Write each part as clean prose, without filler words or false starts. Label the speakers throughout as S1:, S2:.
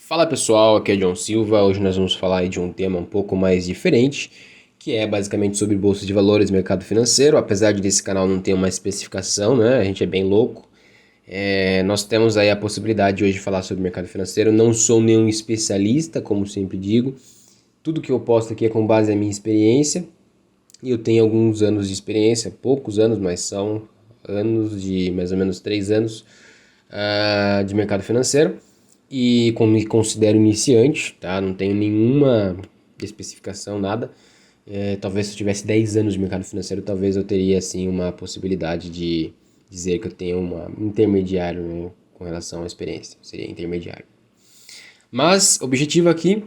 S1: Fala pessoal, aqui é John Silva. Hoje nós vamos falar aí de um tema um pouco mais diferente, que é basicamente sobre bolsa de valores, mercado financeiro. Apesar de desse canal não ter uma especificação, né? A gente é bem louco. Nós temos aí a possibilidade de hoje falar sobre mercado financeiro. Não sou nenhum especialista, como sempre digo. Tudo que eu posto aqui é com base na minha experiência. E eu tenho alguns anos de experiência, poucos anos, mas são anos de mais ou menos 3 anos de mercado financeiro. E como me considero iniciante, tá? Não tenho nenhuma especificação, nada. Talvez se eu tivesse 10 anos de mercado financeiro, talvez eu teria assim uma possibilidade de dizer que eu tenho um intermediário, né, com relação à experiência. Seria intermediário. Mas o objetivo aqui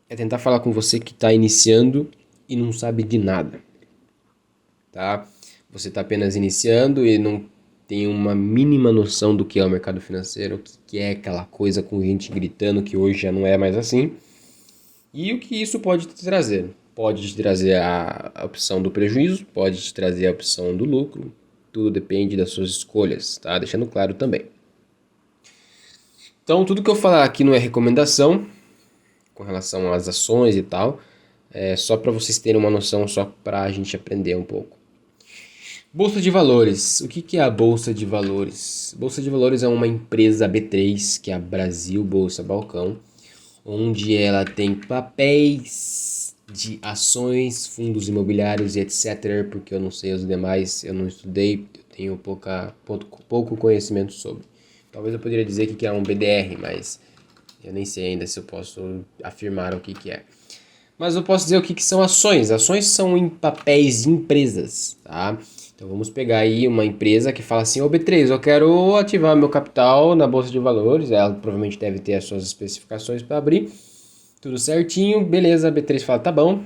S1: é tentar falar com você que está iniciando e não sabe de nada, tá? Você está apenas iniciando e não tem uma mínima noção do que é o mercado financeiro, o que é aquela coisa com gente gritando que hoje já não é mais assim, e o que isso pode te trazer. Pode te trazer a opção do prejuízo, pode te trazer a opção do lucro, tudo depende das suas escolhas, tá? Deixando claro também. Então, tudo que eu falar aqui não é recomendação com relação às ações e tal, é só para vocês terem uma noção, só para a gente aprender um pouco. Bolsa de Valores. O que é a Bolsa de Valores? Bolsa de Valores é uma empresa B3, que é a Brasil Bolsa Balcão, onde ela tem papéis de ações, fundos imobiliários e etc. Porque eu não sei os demais, eu não estudei, eu tenho pouco conhecimento sobre. Talvez eu poderia dizer que é um BDR, mas eu nem sei ainda se eu posso afirmar o que é. Mas eu posso dizer o que são ações. Ações são em papéis de empresas, tá? Então vamos pegar aí uma empresa que fala assim, ô B3, eu quero ativar meu capital na Bolsa de Valores. Ela provavelmente deve ter as suas especificações para abrir. Tudo certinho, beleza, a B3 fala, tá bom,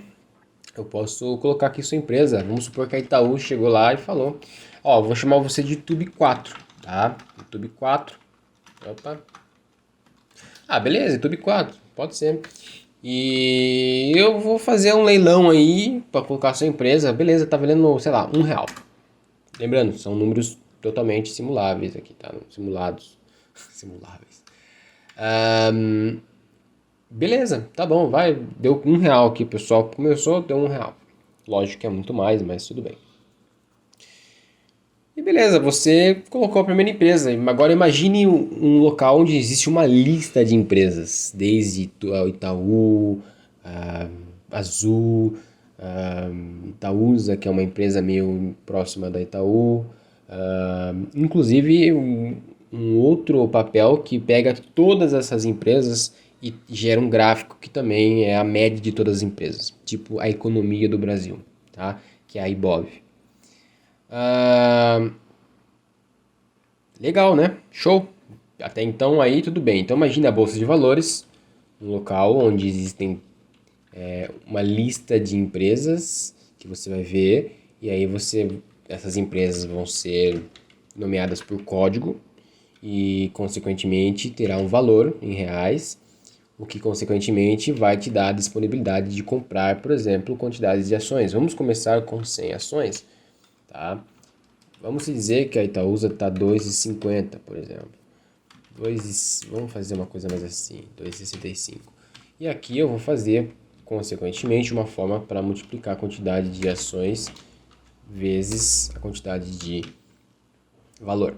S1: eu posso colocar aqui sua empresa. Vamos supor que a Itaú chegou lá e falou, ó, vou chamar você de Tube 4, tá? Tube 4, opa. Ah, beleza, Tube 4, pode ser. E eu vou fazer um leilão aí para colocar a sua empresa. Beleza, tá valendo, sei lá, R$ 1. Lembrando, são números totalmente simuláveis aqui, tá? Simulados. Simuláveis. Beleza, tá bom, vai. Deu R$ 1 aqui, o pessoal começou, deu R$ 1. Lógico que é muito mais, mas tudo bem. E beleza, você colocou a primeira empresa. Agora imagine um local onde existe uma lista de empresas, desde o Itaú, a Azul, a Itaúsa, que é uma empresa meio próxima da Itaú, inclusive um outro papel que pega todas essas empresas e gera um gráfico que também é a média de todas as empresas, tipo a economia do Brasil, tá? Que é a Ibov. Ah, legal, né? Show. Até então aí tudo bem. Então imagine a Bolsa de Valores, um local onde existem uma lista de empresas que você vai ver e aí essas empresas vão ser nomeadas por código e consequentemente terá um valor em reais, o que consequentemente vai te dar a disponibilidade de comprar, por exemplo, quantidades de ações. Vamos começar com 100 ações, tá? Vamos dizer que a Itaúsa está 2,50, por exemplo. Vamos fazer uma coisa mais assim, 2,65. E aqui eu vou fazer, consequentemente, uma forma para multiplicar a quantidade de ações vezes a quantidade de valor.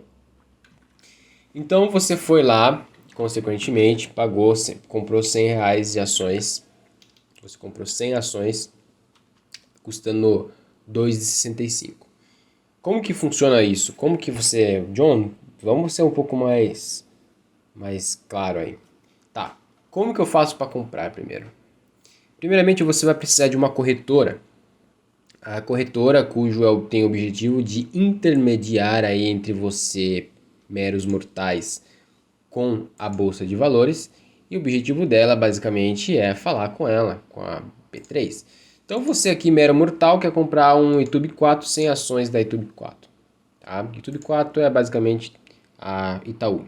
S1: Então você foi lá, consequentemente, pagou, comprou R$ 100 de ações. Você comprou 100 ações, custando 2,65. Como que funciona isso? Como que você... John, vamos ser um pouco mais claro aí. Tá, como que eu faço para comprar primeiro? Primeiramente, você vai precisar de uma corretora. A corretora cujo tem o objetivo de intermediar aí entre você, meros mortais, com a Bolsa de Valores. E o objetivo dela, basicamente, é falar com ela, com a B3. Então, você aqui, mero mortal, quer comprar um YouTube 4 sem ações da YouTube 4. Tá? YouTube 4 é basicamente a Itaú.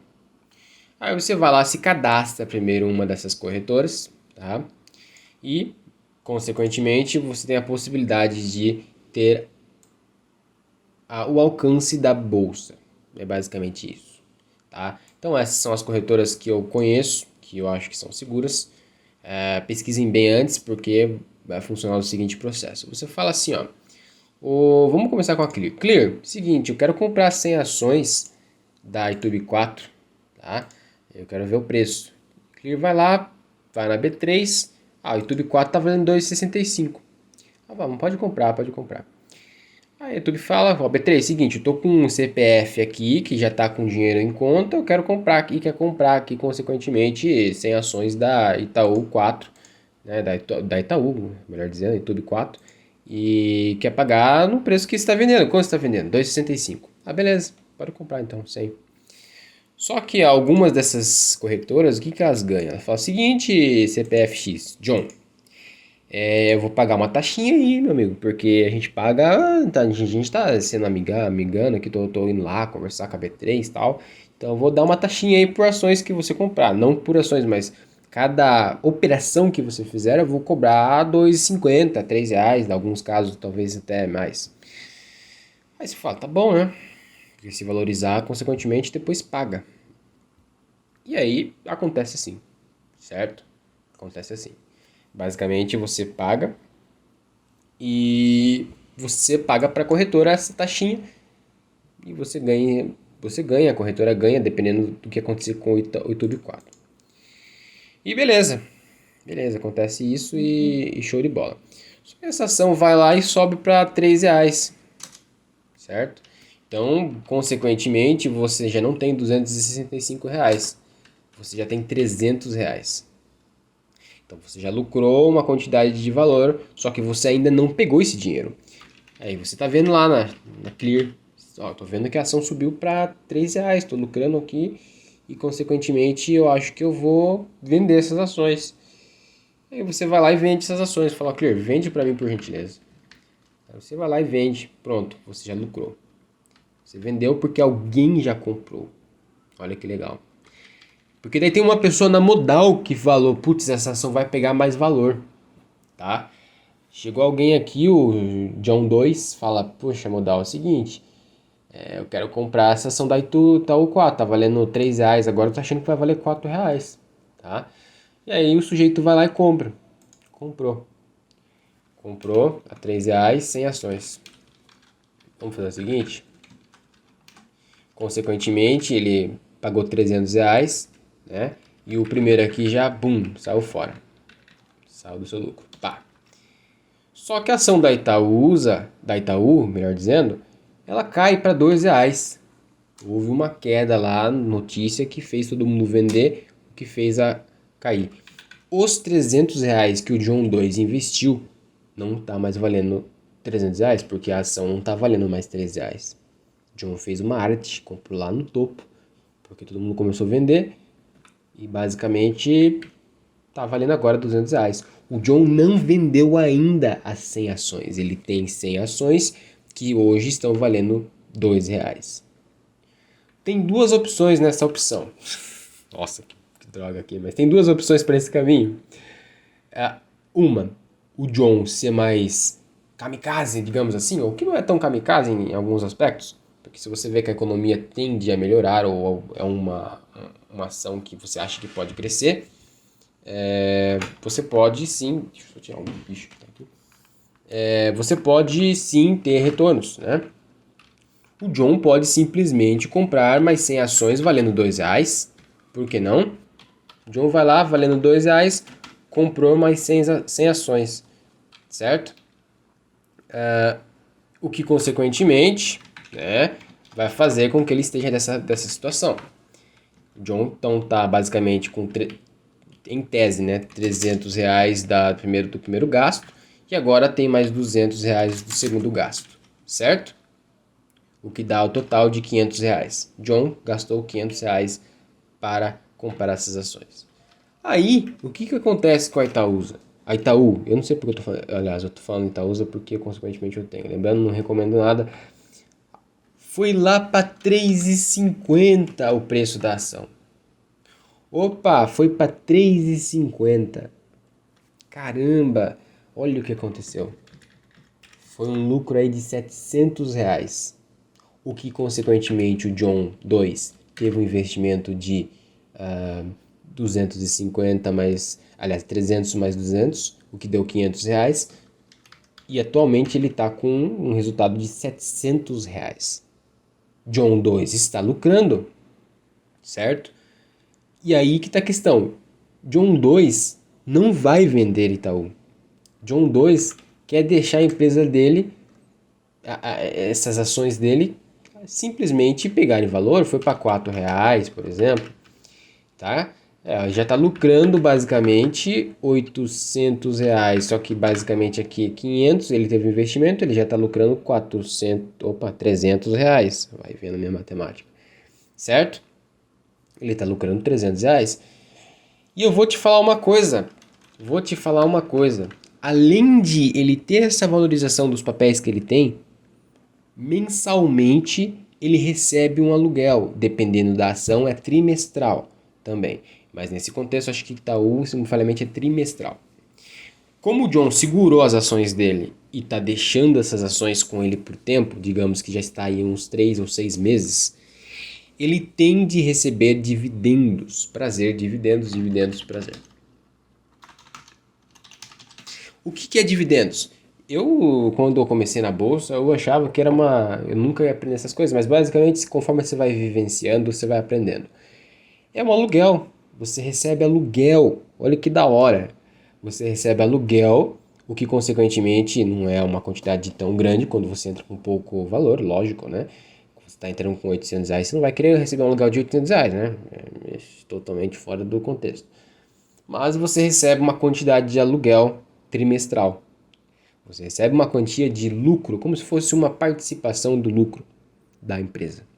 S1: Aí você vai lá, se cadastra primeiro uma dessas corretoras, tá? E, consequentemente, você tem a possibilidade de ter o alcance da bolsa. É basicamente isso, tá? Então essas são as corretoras que eu conheço, que eu acho que são seguras. Pesquisem bem antes, porque vai funcionar o seguinte processo. Você fala assim, ó, vamos começar com a Clear. Clear, seguinte, eu quero comprar 100 ações da YouTube 4, tá? Eu quero ver o preço. Clear vai lá, vai na B3, o YouTube 4 tá valendo 2,65. Vamos, pode comprar, pode comprar. Aí a YouTube fala, ó, B3, seguinte, eu tô com um CPF aqui que já tá com dinheiro em conta, eu quero comprar aqui, quer comprar aqui, consequentemente, 100 ações da Itaú 4, né, da Itaú, melhor dizendo, YouTube 4, e quer pagar no preço que você está vendendo. Quanto você está vendendo? 2,65. Beleza, pode comprar então, 100. Só que algumas dessas corretoras, o que elas ganham? Ela fala o seguinte, CPF X, John, eu vou pagar uma taxinha aí, meu amigo, porque a gente paga, a gente tá sendo amigando aqui, tô indo lá conversar com a B3 e tal, então eu vou dar uma taxinha aí por ações que você comprar, não por ações, mas cada operação que você fizer eu vou cobrar R$2,50, R$3, em alguns casos talvez até mais. Aí você fala, tá bom, né? Porque se valorizar, consequentemente, depois paga. E aí acontece assim, certo? Acontece assim. Basicamente você paga e você paga para a corretora essa taxinha e você ganha, a corretora ganha, dependendo do que acontecer com o YouTube 4. E beleza, acontece isso e show de bola. Só que essa ação vai lá e sobe para R$3, certo? Então, consequentemente, você já não tem R$265, você já tem R$300. Então você já lucrou uma quantidade de valor, só que você ainda não pegou esse dinheiro. Aí você tá vendo lá na Clear, ó, tô vendo que a ação subiu para R$3, tô lucrando aqui e consequentemente eu acho que eu vou vender essas ações. Aí você vai lá e vende essas ações, fala, Clear, vende para mim por gentileza. Aí você vai lá e vende, pronto, você já lucrou. Você vendeu porque alguém já comprou. Olha que legal. Porque daí tem uma pessoa na modal que falou, putz, essa ação vai pegar mais valor, tá? Chegou alguém aqui, o John 2, fala, poxa, modal, é o seguinte, eu quero comprar essa ação da Itaú 4, tá valendo R$3, agora eu tô achando que vai valer R$4, tá? E aí o sujeito vai lá e compra. Comprou. Comprou a R$3, 100 ações. Vamos fazer o seguinte, consequentemente ele pagou R$300, né? E o primeiro aqui já, bum, saiu fora. Saiu do seu lucro, pá. Só que a ação da Itaú, melhor dizendo, ela cai para R$2. Houve uma queda lá, notícia que fez todo mundo vender, o que fez a cair. Os R$300 que o John 2 investiu não tá mais valendo R$300, porque a ação não tá valendo mais R$3. John fez uma arte, comprou lá no topo, porque todo mundo começou a vender e basicamente tá valendo agora R$200. O John não vendeu ainda as 100 ações. Ele tem 100 ações que hoje estão valendo R$2. Tem duas opções nessa opção. Nossa, que droga aqui, mas tem duas opções para esse caminho. Uma, o John ser mais kamikaze, digamos assim, ou que não é tão kamikaze em alguns aspectos, porque se você vê que a economia tende a melhorar ou é uma ação que você acha que pode crescer, você pode sim. Deixa eu tirar um bicho que tá aqui. Você pode sim ter retornos, né? O John pode simplesmente comprar mais 100 ações valendo R$2. Por que não? O John vai lá valendo R$2, comprou mais 100 ações, certo? O que consequentemente, né, vai fazer com que ele esteja dessa situação. O John então tá basicamente com em tese, né, R$300 do primeiro gasto e agora tem mais R$200 do segundo gasto, certo? O que dá o total de R$500. John gastou R$500 para comprar essas ações. Aí, o que acontece com a Itaúsa? A Itaú, eu não sei porque eu tô falando, aliás, eu tô falando Itaúsa porque consequentemente eu tenho. Lembrando, não recomendo nada. Foi lá para R$3,50 o preço da ação. Opa, foi para R$3,50. Caramba, olha o que aconteceu. Foi um lucro aí de R$700. O que consequentemente o John 2 teve um investimento de 250 mais, aliás, 300 mais 200, o que deu R$ 500. E atualmente ele está com um resultado de R$ 700. John 2 está lucrando, certo? E aí que está a questão. John 2 não vai vender Itaú. John 2 quer deixar a empresa dele, essas ações dele, simplesmente pegarem valor. Foi para R$ 4, por exemplo, tá? Já está lucrando basicamente R$ 800, só que basicamente aqui 500, ele teve investimento, ele já está lucrando R$ 300, vai vendo a minha matemática, certo? Ele está lucrando R$ 300. E eu vou te falar uma coisa, além de ele ter essa valorização dos papéis que ele tem, mensalmente ele recebe um aluguel, dependendo da ação é trimestral também. Mas nesse contexto, acho que Itaú, se não me falha a mente, é trimestral. Como o John segurou as ações dele e está deixando essas ações com ele por tempo, digamos que já está aí uns 3 ou 6 meses, ele tem de receber dividendos. Prazer, dividendos, prazer. O que é dividendos? Quando eu comecei na bolsa, eu achava que era eu nunca ia aprender essas coisas, mas basicamente, conforme você vai vivenciando, você vai aprendendo. É um aluguel. Você recebe aluguel. Olha que da hora. Você recebe aluguel, o que consequentemente não é uma quantidade tão grande quando você entra com pouco valor, lógico, né? Você está entrando com R$ 800, você não vai querer receber um aluguel de R$ 800, né? É totalmente fora do contexto. Mas você recebe uma quantidade de aluguel trimestral. Você recebe uma quantia de lucro, como se fosse uma participação do lucro da empresa.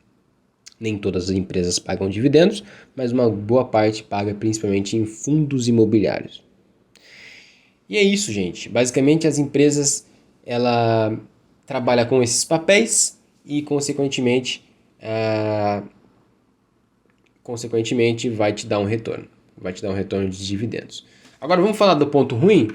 S1: Nem todas as empresas pagam dividendos, mas uma boa parte paga principalmente em fundos imobiliários. E é isso, gente. Basicamente, as empresas ela trabalha com esses papéis e, consequentemente, vai te dar um retorno. Vai te dar um retorno de dividendos. Agora, vamos falar do ponto ruim?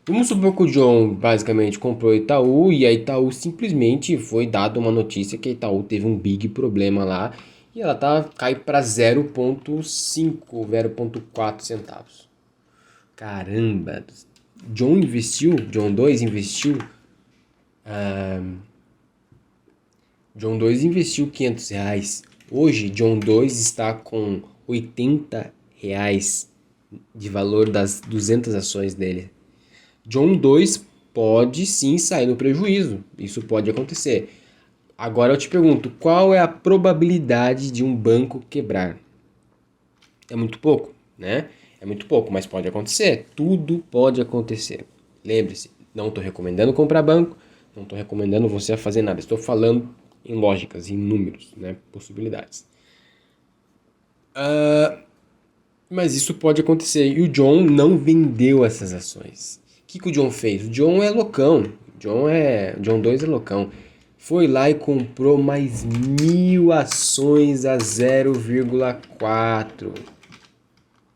S1: Vamos supor que o John basicamente comprou a Itaú e a Itaú simplesmente foi dada uma notícia que a Itaú teve um big problema lá e ela cai para 0,5, 0,4 centavos. Caramba! John 2 investiu John 2 investiu R$ 500. Hoje, John 2 está com R$ 80 de valor das 200 ações dele. John 2 pode sim sair no prejuízo. Isso pode acontecer. Agora eu te pergunto, qual é a probabilidade de um banco quebrar? É muito pouco, né? É muito pouco, mas pode acontecer. Tudo pode acontecer. Lembre-se, não estou recomendando comprar banco, não estou recomendando você a fazer nada. Estou falando em lógicas, em números, né? Possibilidades. Mas isso pode acontecer. E o John não vendeu essas ações. O que o John fez? O John é loucão. John 2 é loucão. Foi lá e comprou mais 1.000 ações a 0,4.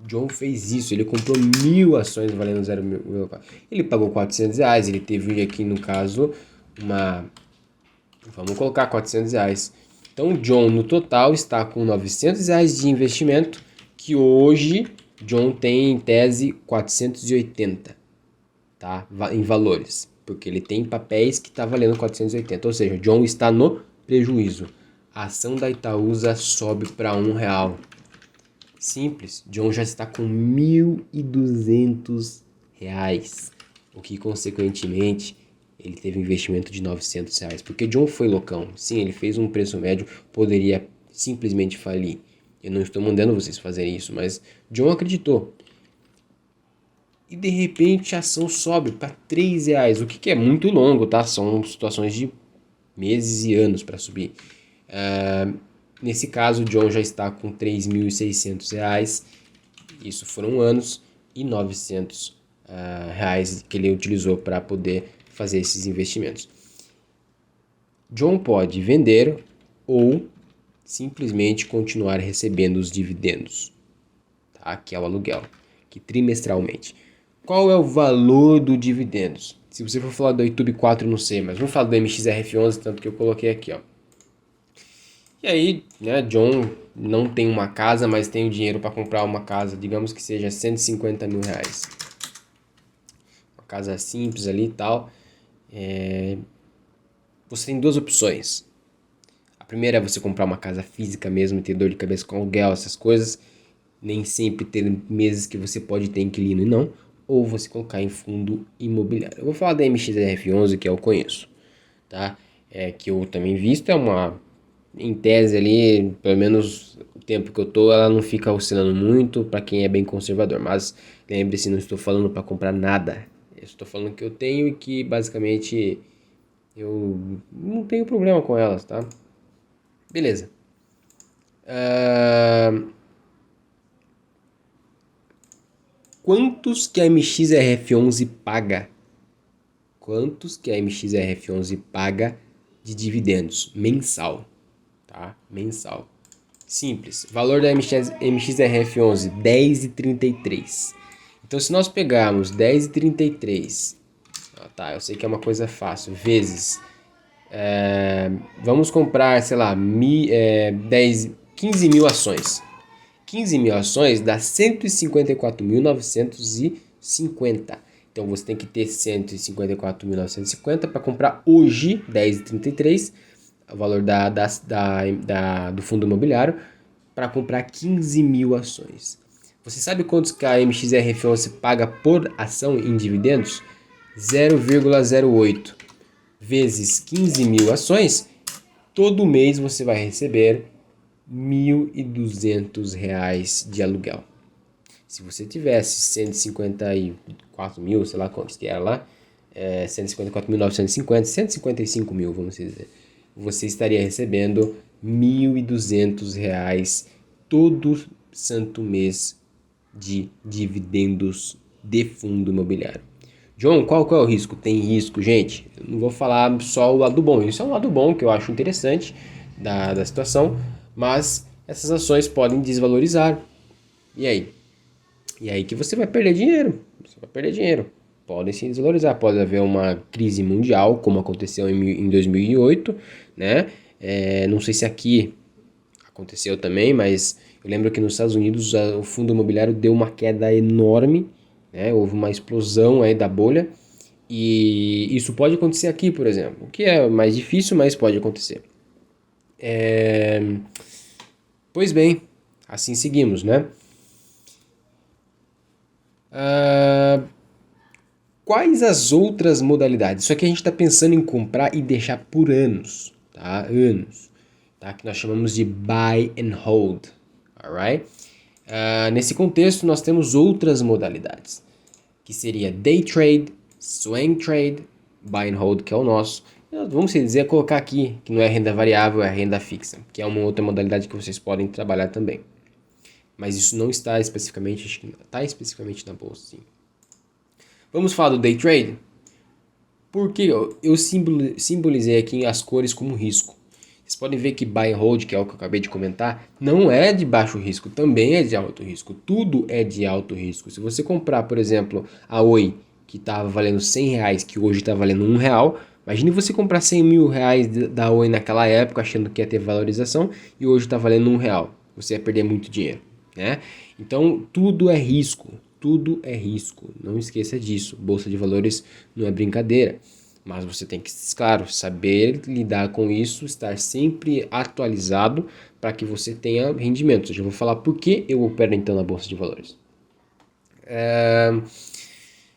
S1: John fez isso, ele comprou 1.000 ações valendo 0,4. Ele pagou R$ 400, ele teve aqui no caso vamos colocar R$ 400. Então John no total está com R$ 900 de investimento, que hoje John tem em tese 480, tá? Em valores, porque ele tem papéis que está valendo 480, ou seja, John está no prejuízo. A ação da Itaúsa sobe para R$ 1. Simples, John já está com R$ 1.200, o que consequentemente ele teve um investimento de R$ 900, porque John foi loucão. Sim, ele fez um preço médio, poderia simplesmente falir. Eu não estou mandando vocês fazerem isso, mas John acreditou. E de repente a ação sobe para R$ 3, o que é muito longo, tá? São situações de meses e anos para subir. Nesse caso, o John já está com R$ 3.600, isso foram anos, e R$ 900 que ele utilizou para poder fazer esses investimentos. John pode vender ou simplesmente continuar recebendo os dividendos, tá? Que é o aluguel, que trimestralmente. Qual é o valor do dividendos? Se você for falar do YouTube 4, não sei, mas vamos falar do MXRF11, tanto que eu coloquei aqui, ó. E aí, né, John não tem uma casa, mas tem o dinheiro para comprar uma casa, digamos que seja 150 mil reais. Uma casa simples ali e tal. Você tem duas opções. A primeira é você comprar uma casa física mesmo, ter dor de cabeça com aluguel, essas coisas. Nem sempre ter meses que você pode ter inquilino e não. Ou você colocar em fundo imobiliário. Eu vou falar da MXRF11 que eu conheço, tá? Que eu também visto, é uma, em tese ali, pelo menos o tempo que eu tô, ela não fica oscilando muito para quem é bem conservador. Mas lembre-se, não estou falando para comprar nada. Eu estou falando que eu tenho e que basicamente eu não tenho problema com elas, tá? Beleza. Quantos que a MXRF11 paga? Quantos que a MXRF11 paga de dividendos mensal, tá? Mensal. Simples. Valor da MXRF11, 10,33. Então, se nós pegarmos 10,33, tá, eu sei que é uma coisa fácil, vezes, vamos comprar, sei lá, 15 mil ações. 15 mil ações dá 154.950. Então você tem que ter 154.950 para comprar hoje, 10,33, o valor do fundo imobiliário, para comprar 15 mil ações. Você sabe quantos que a MXRF11 paga por ação em dividendos? 0,08 vezes 15 mil ações. Todo mês você vai receber R$ 1.200 de aluguel. Se você tivesse 154 mil, sei lá quantos que era lá, 154.950, 155 mil, vamos dizer, você estaria recebendo R$ 1.200 todo santo mês de dividendos de fundo imobiliário. John, qual é o risco? Tem risco, gente. Eu não vou falar só o lado bom. Isso é um lado bom que eu acho interessante da situação, mas essas ações podem desvalorizar. E aí? E aí que você vai perder dinheiro. Você vai perder dinheiro. Podem se desvalorizar. Pode haver uma crise mundial, como aconteceu em 2008, né? Não sei se aqui aconteceu também, mas eu lembro que nos Estados Unidos o fundo imobiliário deu uma queda enorme, né? Houve uma explosão aí da bolha. E isso pode acontecer aqui, por exemplo. O que é mais difícil, mas pode acontecer. Pois bem, assim seguimos, né? Quais as outras modalidades? Isso aqui a gente está pensando em comprar e deixar por anos, tá? Anos, tá? Que nós chamamos de buy and hold, alright? Nesse contexto, nós temos outras modalidades, que seria day trade, swing trade, buy and hold, que é o nosso. Vamos dizer, colocar aqui, que não é renda variável, é renda fixa, que é uma outra modalidade que vocês podem trabalhar também. Mas isso não está especificamente, acho que está especificamente na bolsa, sim. Vamos falar do day trade? Porque eu simbolizei aqui as cores como risco. Vocês podem ver que buy and hold, que é o que eu acabei de comentar, não é de baixo risco, também é de alto risco. Tudo é de alto risco. Se você comprar, por exemplo, a Oi, que estava valendo R$ 100, que hoje está valendo R$ 1, imagine você comprar 100 mil reais da Oi naquela época, achando que ia ter valorização, e hoje está valendo R$ 1. Você ia perder muito dinheiro, né? Então, tudo é risco. Tudo é risco. Não esqueça disso. Bolsa de valores não é brincadeira. Mas você tem que, claro, saber lidar com isso, estar sempre atualizado para que você tenha rendimentos. Eu já vou falar por que eu opero então na Bolsa de Valores.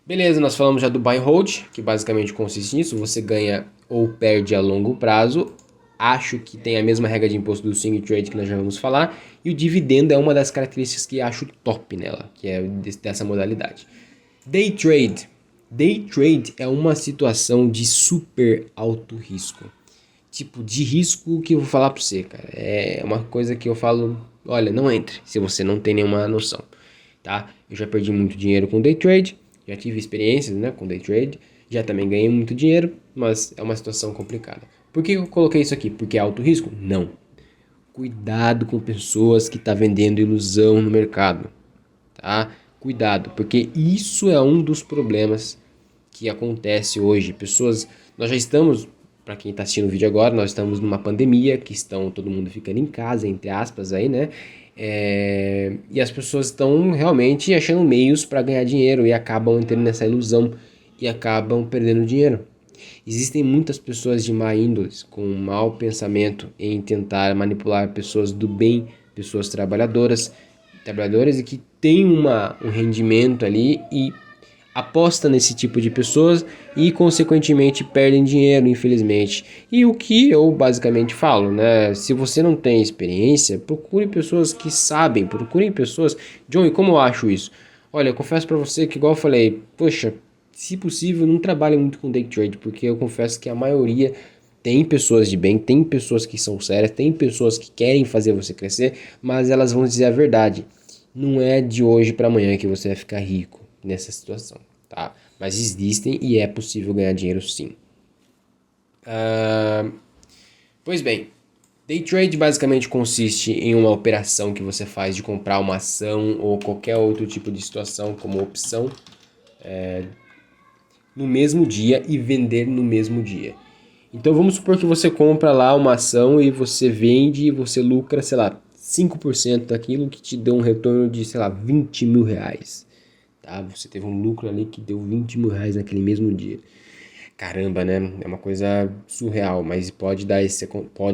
S1: Beleza, nós falamos já do buy and hold, que basicamente consiste nisso. Você ganha ou perde a longo prazo. Acho que tem a mesma regra de imposto do swing trade que nós já vamos falar. E o dividendo é uma das características que acho top nela, que é dessa modalidade. Day trade. Day trade é uma situação de super alto risco. Tipo, de risco que eu vou falar pra você, cara. É uma coisa que eu falo, olha, não entre, se você não tem nenhuma noção, tá? Eu já perdi muito dinheiro com day trade, já tive experiências, né, com day trade, já também ganhei muito dinheiro, mas é uma situação complicada. Por que eu coloquei isso aqui? Porque é alto risco? Não. Cuidado com pessoas que estão vendendo ilusão no mercado, tá? Cuidado, porque isso é um dos problemas que acontece hoje. Nós já estamos para quem está assistindo o vídeo agora, nós estamos numa pandemia, que estão todo mundo ficando em casa, entre aspas, aí, né? E as pessoas estão realmente achando meios para ganhar dinheiro e acabam entrando nessa ilusão e acabam perdendo dinheiro. Existem muitas pessoas de má índole, com mau pensamento em tentar manipular pessoas do bem, pessoas trabalhadoras e que têm um rendimento ali e aposta nesse tipo de pessoas e consequentemente perdem dinheiro, infelizmente. E o que eu basicamente falo, né? Se você não tem experiência, procure pessoas que sabem, procurem pessoas. John, e como eu acho isso? Olha, eu confesso para você que igual eu falei, poxa, se possível, não trabalhe muito com day trade, porque eu confesso que a maioria tem pessoas de bem, tem pessoas que são sérias, tem pessoas que querem fazer você crescer, mas elas vão dizer a verdade. Não é de hoje para amanhã que você vai ficar rico nessa situação, tá? Mas existem e é possível ganhar dinheiro sim. Pois bem, day trade basicamente consiste em uma operação que você faz de comprar uma ação ou qualquer outro tipo de situação como opção no mesmo dia e vender no mesmo dia. Então vamos supor que você compra lá uma ação e você vende e você lucra, sei lá, 5% daquilo que te deu um retorno de, sei lá, 20 mil reais. Tá? Você teve um lucro ali que deu 20 mil reais naquele mesmo dia. Caramba, né? É uma coisa surreal, mas pode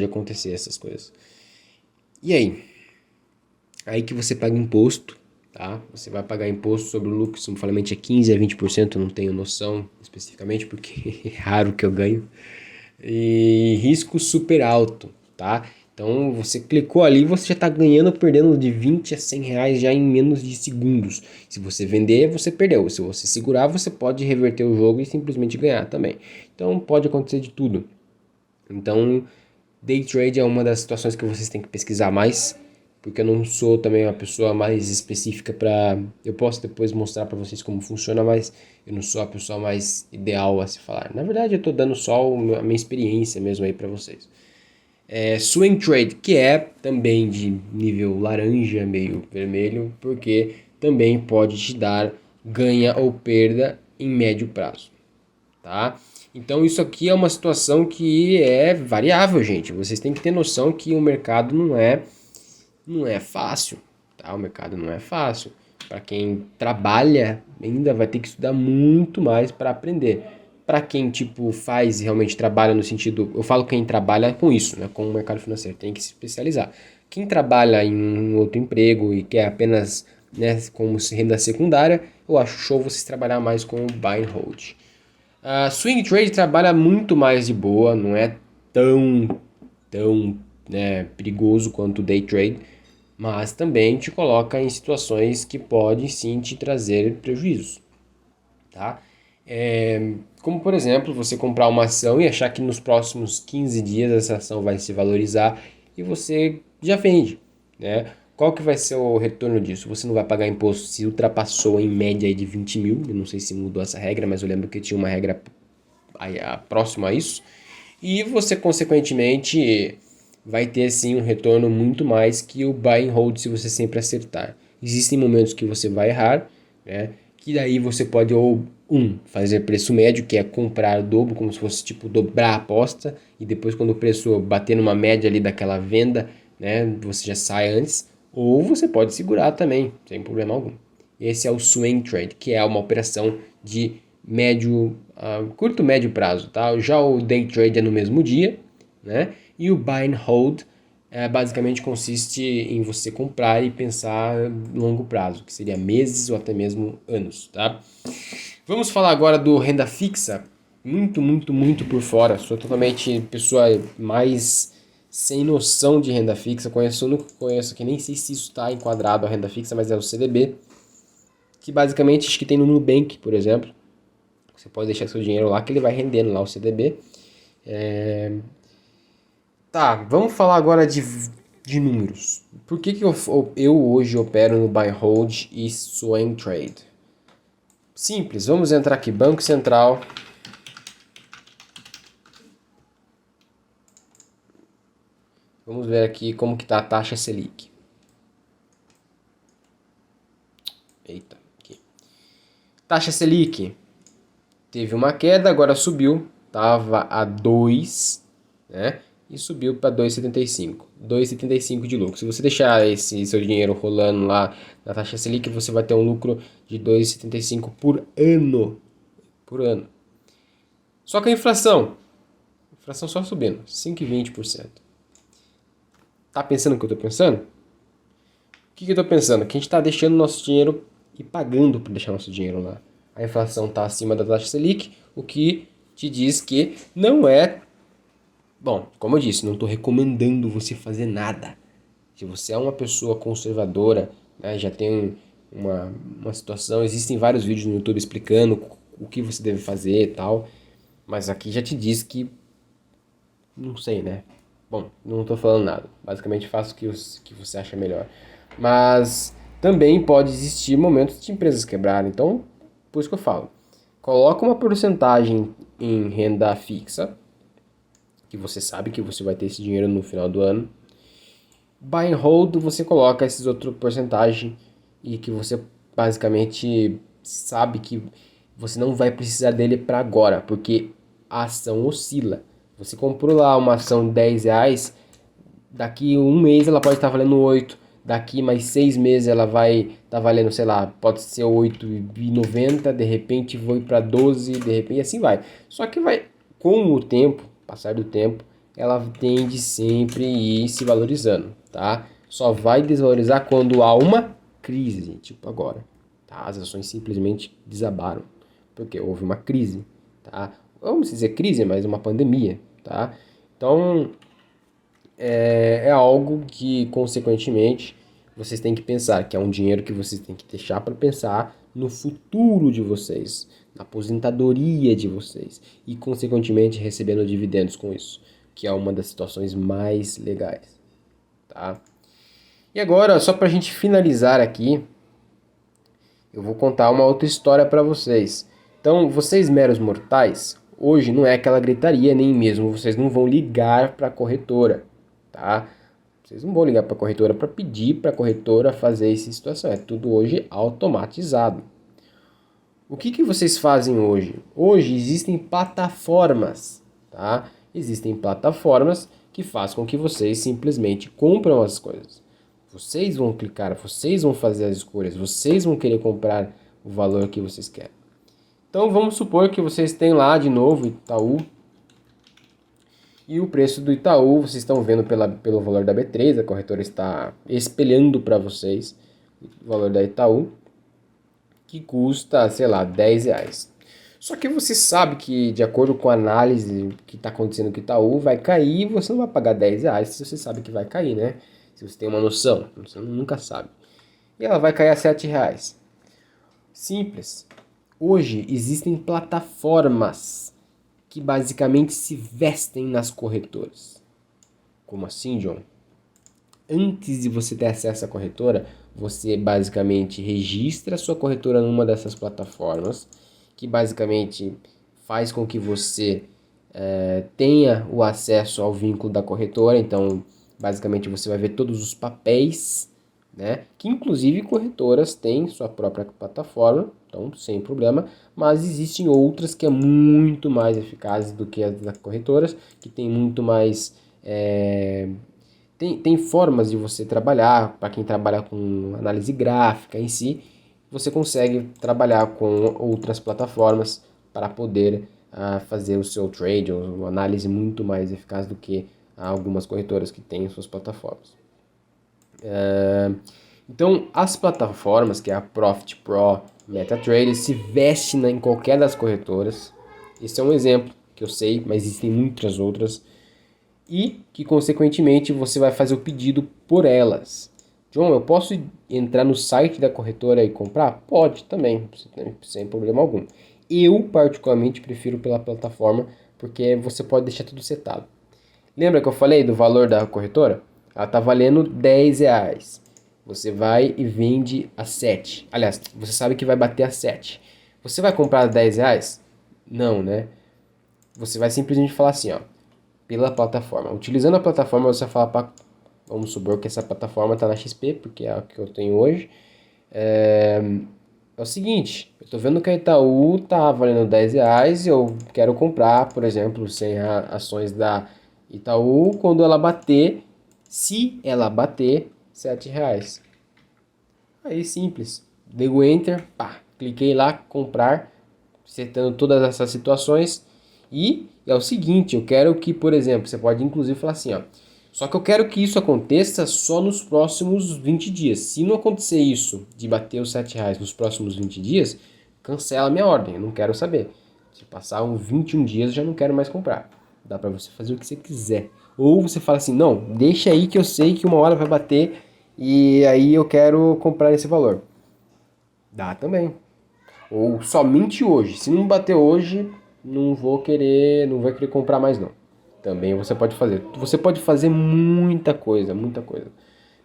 S1: acontecer essas coisas. E aí? Aí que você paga imposto, tá? Você vai pagar imposto sobre o lucro, supostamente é 15 a 20%, eu não tenho noção especificamente, porque é raro que eu ganho. E risco super alto, tá? Então você clicou ali, você já está ganhando ou perdendo de 20 a 100 reais já em menos de segundos. Se você vender, você perdeu. Se você segurar, você pode reverter o jogo e simplesmente ganhar também. Então pode acontecer de tudo. Então day trade é uma das situações que vocês têm que pesquisar mais, porque eu não sou também uma pessoa mais específica para. Eu posso depois mostrar para vocês como funciona, mas eu não sou a pessoa mais ideal a se falar. Na verdade, eu estou dando só a minha experiência mesmo aí para vocês. Swing trade, que é também de nível laranja, meio vermelho, porque também pode te dar ganha ou perda em médio prazo, tá? Então isso aqui é uma situação que é variável, gente. Vocês têm que ter noção que o mercado não é fácil, tá? O mercado não é fácil. Para quem trabalha, ainda vai ter que estudar muito mais para aprender. Para quem tipo faz realmente trabalha no sentido, eu falo quem trabalha com isso, né, com o mercado financeiro, tem que se especializar. Quem trabalha em um outro emprego e quer apenas, né, como renda secundária, eu acho show vocês trabalhar mais com o buy and hold. Swing trade trabalha muito mais de boa, não é tão né, perigoso quanto o day trade, mas também te coloca em situações que podem sim te trazer prejuízos, tá? Como por exemplo, você comprar uma ação e achar que nos próximos 15 dias essa ação vai se valorizar e você já vende, né? Qual que vai ser o retorno disso? Você não vai pagar imposto se ultrapassou em média aí de 20 mil, eu não sei se mudou essa regra, mas eu lembro que tinha uma regra próxima a isso, e você consequentemente vai ter sim um retorno muito mais que o buy and hold se você sempre acertar. Existem momentos que você vai errar, né? Que daí você pode ou fazer preço médio, que é comprar o dobro, como se fosse tipo dobrar a aposta, e depois quando o preço bater numa média ali daquela venda, né, você já sai antes, ou você pode segurar também, sem problema algum. Esse é o swing trade, que é uma operação de curto médio prazo, tá? Já o day trade é no mesmo dia, né? E o buy and hold basicamente consiste em você comprar e pensar longo prazo, que seria meses ou até mesmo anos, tá? Vamos falar agora do renda fixa. Muito por fora. Sou totalmente pessoa mais sem noção de renda fixa. Conheço, o único que conheço que nem sei se isso está enquadrado a renda fixa, mas é o CDB, que basicamente acho que tem no Nubank, por exemplo. Você pode deixar seu dinheiro lá que ele vai rendendo lá o CDB. Tá, vamos falar agora de números. Por que eu hoje opero no buy and hold e swing trade? Simples, vamos entrar aqui, Banco Central. Vamos ver aqui como que tá a taxa Selic. Eita, aqui. Taxa Selic teve uma queda, agora subiu. estava a 2, né? E subiu para 2,75. 2,75 de lucro. Se você deixar esse seu dinheiro rolando lá na taxa Selic, você vai ter um lucro de 2,75 por ano. Por ano. Só que a inflação só subindo, 5,20%. Tá pensando o que eu tô pensando? O que eu tô pensando? Que a gente tá deixando nosso dinheiro e pagando para deixar nosso dinheiro lá. A inflação tá acima da taxa Selic, o que te diz que não é... Bom, como eu disse, não estou recomendando você fazer nada. Se você é uma pessoa conservadora, né, já tem uma situação, existem vários vídeos no YouTube explicando o que você deve fazer e tal, mas aqui já te diz que, não sei, né? Bom, não estou falando nada. Basicamente faça o que você acha melhor. Mas também pode existir momentos de empresas quebrarem. Então, por isso que eu falo. Coloca uma porcentagem em renda fixa, que você sabe que você vai ter esse dinheiro no final do ano. Buy and hold, você coloca esses outros porcentagem e que você basicamente sabe que você não vai precisar dele para agora, porque a ação oscila. Você comprou lá uma ação de R$ 10, daqui um mês ela pode estar valendo 8, daqui mais 6 meses ela vai estar valendo, sei lá, pode ser 8,90, de repente foi para 12, de repente assim vai. Só que vai, com o tempo, passar do tempo, ela tende sempre a ir se valorizando, tá? Só vai desvalorizar quando há uma crise, tipo agora, tá? As ações simplesmente desabaram, porque houve uma crise, tá? Vamos dizer crise, mas uma pandemia, tá? Então, é algo que, consequentemente, vocês têm que pensar, que é um dinheiro que vocês têm que deixar para pensar no futuro de vocês, na aposentadoria de vocês e, consequentemente, recebendo dividendos com isso, que é uma das situações mais legais, tá? E agora, só para a gente finalizar aqui, eu vou contar uma outra história para vocês. Então, vocês meros mortais, hoje não é aquela gritaria, nem mesmo vocês não vão ligar para a corretora, tá? Vocês não vão ligar para a corretora para pedir para a corretora fazer essa situação. É tudo hoje automatizado. O que vocês fazem hoje? Hoje existem plataformas, tá? Existem plataformas que fazem com que vocês simplesmente compram as coisas. Vocês vão clicar, vocês vão fazer as escolhas, vocês vão querer comprar o valor que vocês querem. Então vamos supor que vocês têm lá de novo Itaú. E o preço do Itaú, vocês estão vendo pelo valor da B3, a corretora está espelhando para vocês o valor da Itaú, que custa, sei lá, R$ 10. Só que você sabe que, de acordo com a análise que está acontecendo com o Itaú, vai cair e você não vai pagar R$ 10 se você sabe que vai cair, né? Se você tem uma noção, você nunca sabe. E ela vai cair a R$ 7. Simples. Hoje existem plataformas que basicamente se vestem nas corretoras. Como assim, John? Antes de você ter acesso à corretora, você basicamente registra a sua corretora numa dessas plataformas, que basicamente faz com que você tenha o acesso ao vínculo da corretora. Então, basicamente, você vai ver todos os papéis, né? Que inclusive corretoras têm sua própria plataforma, então sem problema, mas existem outras que é muito mais eficazes do que as das corretoras, que tem muito mais... Tem formas de você trabalhar, para quem trabalha com análise gráfica em si, você consegue trabalhar com outras plataformas para poder fazer o seu trade ou uma análise muito mais eficaz do que algumas corretoras que têm suas plataformas. Então, as plataformas, que é a Profit Pro, MetaTrader, se veste em qualquer das corretoras. Esse é um exemplo que eu sei, mas existem muitas outras. E que, consequentemente, você vai fazer o pedido por elas. John, eu posso entrar no site da corretora e comprar? Pode também, sem problema algum. Eu, particularmente, prefiro pela plataforma, porque você pode deixar tudo setado. Lembra que eu falei do valor da corretora? Ela está valendo R$ 10. Você vai e vende a 7. Aliás, você sabe que vai bater a 7. Você vai comprar a R$ 10? Não, né? Você vai simplesmente falar assim, ó, pela plataforma. Utilizando a plataforma, você fala para... Vamos supor que essa plataforma está na XP, porque é a que eu tenho hoje. é o seguinte, eu tô vendo que a Itaú tá valendo R$ 10 e eu quero comprar, por exemplo, 100 ações da Itaú quando ela bater, se ela bater, R$ 7. Aí simples, dei o Enter, pá, cliquei lá, comprar, setando todas essas situações. E é o seguinte, eu quero que, por exemplo, você pode inclusive falar assim, ó, só que eu quero que isso aconteça só nos próximos 20 dias. Se não acontecer isso, de bater os R$ 7 nos próximos 20 dias, cancela a minha ordem, eu não quero saber. Se passar uns 21 dias, eu já não quero mais comprar. Dá pra você fazer o que você quiser. Ou você fala assim, não, deixa aí que eu sei que uma hora vai bater e aí eu quero comprar esse valor. Dá também. Ou somente hoje. Se não bater hoje, não vai querer comprar mais não. Também você pode fazer. Você pode fazer muita coisa, muita coisa.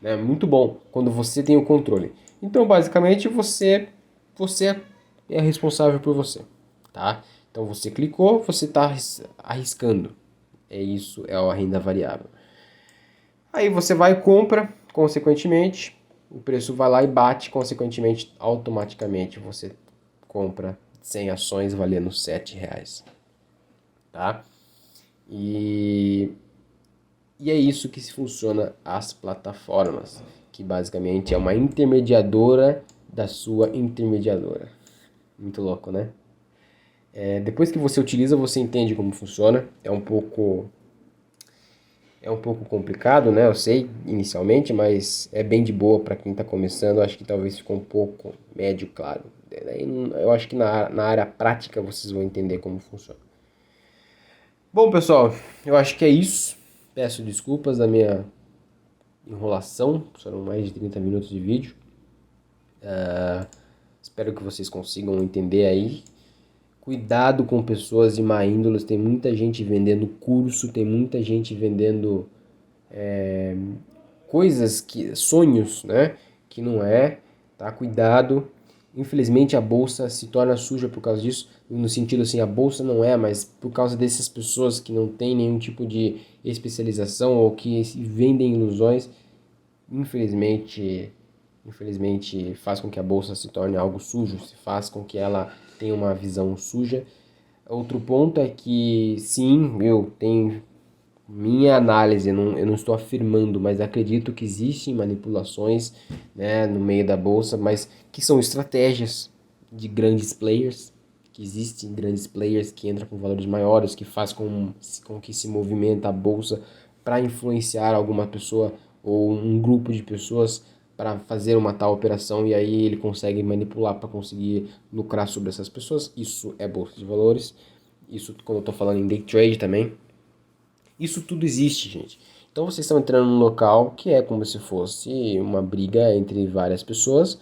S1: É muito bom quando você tem o controle. Então, basicamente, você é responsável por você, tá? Então, você clicou, você está arriscando. É isso, é a renda variável. Aí você vai e compra, consequentemente, o preço vai lá e bate, consequentemente, automaticamente você compra 100 ações valendo R$ 7, tá? E, e é isso que se funciona as plataformas, que basicamente é uma intermediadora da sua intermediadora. Muito louco, né? Depois que você utiliza, você entende como funciona. É um pouco complicado, né? Eu sei inicialmente, mas é bem de boa para quem está começando. Eu acho que talvez ficou um pouco médio, claro. Daí, eu acho que na área prática vocês vão entender como funciona. Bom, pessoal, eu acho que é isso. Peço desculpas da minha enrolação, foram mais de 30 minutos de vídeo. Espero que vocês consigam entender aí. Cuidado com pessoas de má índole, tem muita gente vendendo curso, tem muita gente vendendo coisas sonhos, né? Que não é, tá? Cuidado. Infelizmente a bolsa se torna suja por causa disso, no sentido assim, a bolsa não é, mas por causa dessas pessoas que não têm nenhum tipo de especialização ou que vendem ilusões, infelizmente, infelizmente faz com que a bolsa se torne algo sujo, se faz com que ela tenha uma visão suja. Outro ponto é que sim, eu tenho minha análise, eu não estou afirmando, mas acredito que existem manipulações, né, no meio da bolsa, mas que são estratégias de grandes players, que existem grandes players que entram com valores maiores, que faz com que se movimenta a bolsa para influenciar alguma pessoa ou um grupo de pessoas para fazer uma tal operação e aí ele consegue manipular para conseguir lucrar sobre essas pessoas. Isso é bolsa de valores. Isso quando eu estou falando em day trade também. Isso tudo existe, gente. Então vocês estão entrando num local que é como se fosse uma briga entre várias pessoas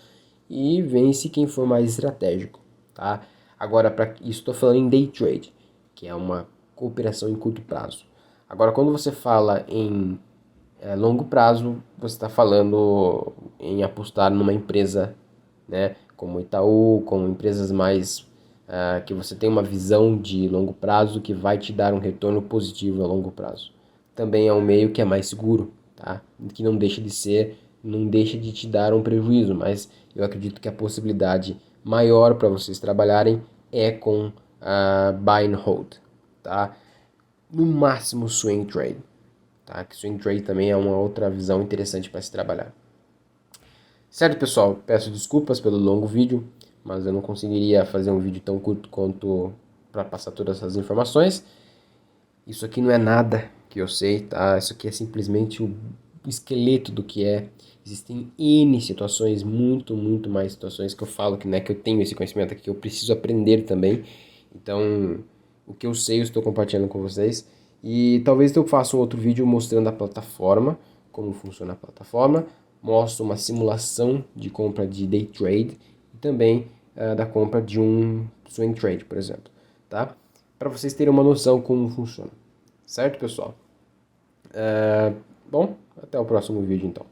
S1: e vence quem for mais estratégico, tá? Agora, para isso estou falando em day trade, que é uma cooperação em curto prazo. Agora, quando você fala em longo prazo, você está falando em apostar numa empresa, né, como Itaú, como empresas mais que você tem uma visão de longo prazo que vai te dar um retorno positivo a longo prazo. Também é um meio que é mais seguro, tá? Que não deixa de ser, não deixa de te dar um prejuízo, mas eu acredito que a possibilidade maior para vocês trabalharem é com buy and hold, tá? No máximo swing trade, tá? Que swing trade também é uma outra visão interessante para se trabalhar. Certo, pessoal? Peço desculpas pelo longo vídeo, mas eu não conseguiria fazer um vídeo tão curto quanto para passar todas essas informações. Isso aqui não é nada que eu sei, tá? Isso aqui é simplesmente o esqueleto do que é. Existem N situações, muito mais situações que eu falo que, né, que eu tenho esse conhecimento aqui, que eu preciso aprender também. Então, o que eu sei eu estou compartilhando com vocês. E talvez eu faça um outro vídeo mostrando a plataforma, como funciona a plataforma. Mostro uma simulação de compra de day trade e também da compra de um swing trade, por exemplo, tá? Para vocês terem uma noção como funciona. Certo, pessoal? Bom, até o próximo vídeo então.